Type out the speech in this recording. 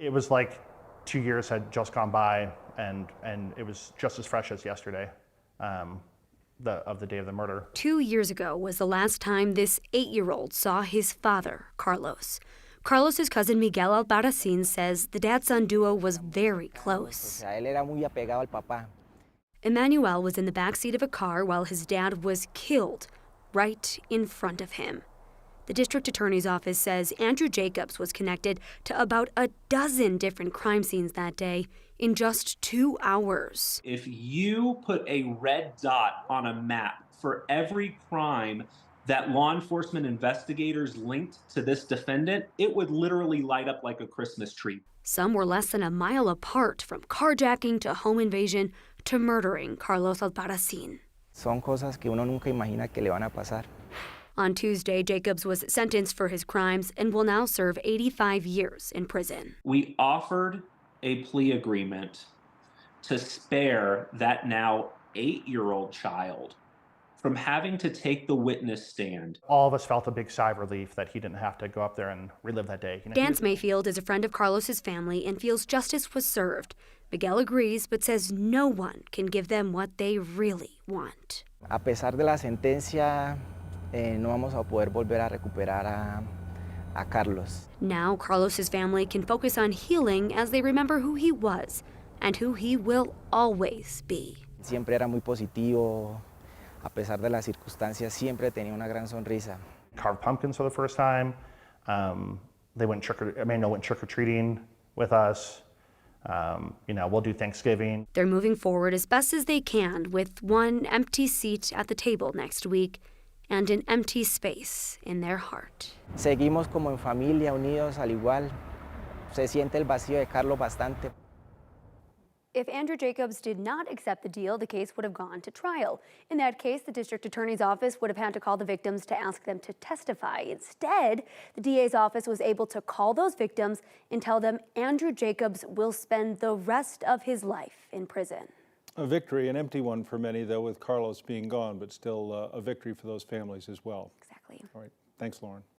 It was like 2 years had just gone by, and it was just as fresh as yesterday, of the day of the murder. 2 years ago was the last time this 8-year-old saw his father, Carlos. Carlos's cousin Miguel Albarracin says the dad-son duo was very close. Él era muy apegado al papá. Emmanuel was in the backseat of a car while his dad was killed right in front of him. The district attorney's office says Andrew Jacobs was connected to about a dozen different crime scenes that day in just 2 hours. If you put a red dot on a map for every crime that law enforcement investigators linked to this defendant, it would literally light up like a Christmas tree. Some were less than a mile apart, from carjacking to home invasion to murdering Carlos Albarracin. Son cosas que uno nunca imagina que le van a pasar. On Tuesday, Jacobs was sentenced for his crimes and will now serve 85 years in prison. We offered a plea agreement to spare that now 8-year-old child from having to take the witness stand. All of us felt a big sigh of relief that he didn't have to go up there and relive that day. Dance Mayfield is a friend of Carlos's family and feels justice was served. Miguel agrees, but says no one can give them what they really want. A pesar de la sentencia, no vamos a poder volver a recuperar a Carlos. Now Carlos's family can focus on healing as they remember who he was and who he will always be. Siempre era muy positivo. A pesar de las circunstancias, siempre tenía una gran sonrisa. Carved pumpkins for the first time. Emmanuel went trick-or-treating with us. We'll do Thanksgiving. They're moving forward as best as they can with one empty seat at the table next week and an empty space in their heart. Seguimos como en familia, unidos al igual. Se siente el vacío de Carlos bastante. If Andrew Jacobs did not accept the deal, the case would have gone to trial. In that case, the district attorney's office would have had to call the victims to ask them to testify. Instead, the DA's office was able to call those victims and tell them Andrew Jacobs will spend the rest of his life in prison. A victory, an empty one for many, though, with Carlos being gone, but still a victory for those families as well. Exactly. All right. Thanks, Lauren.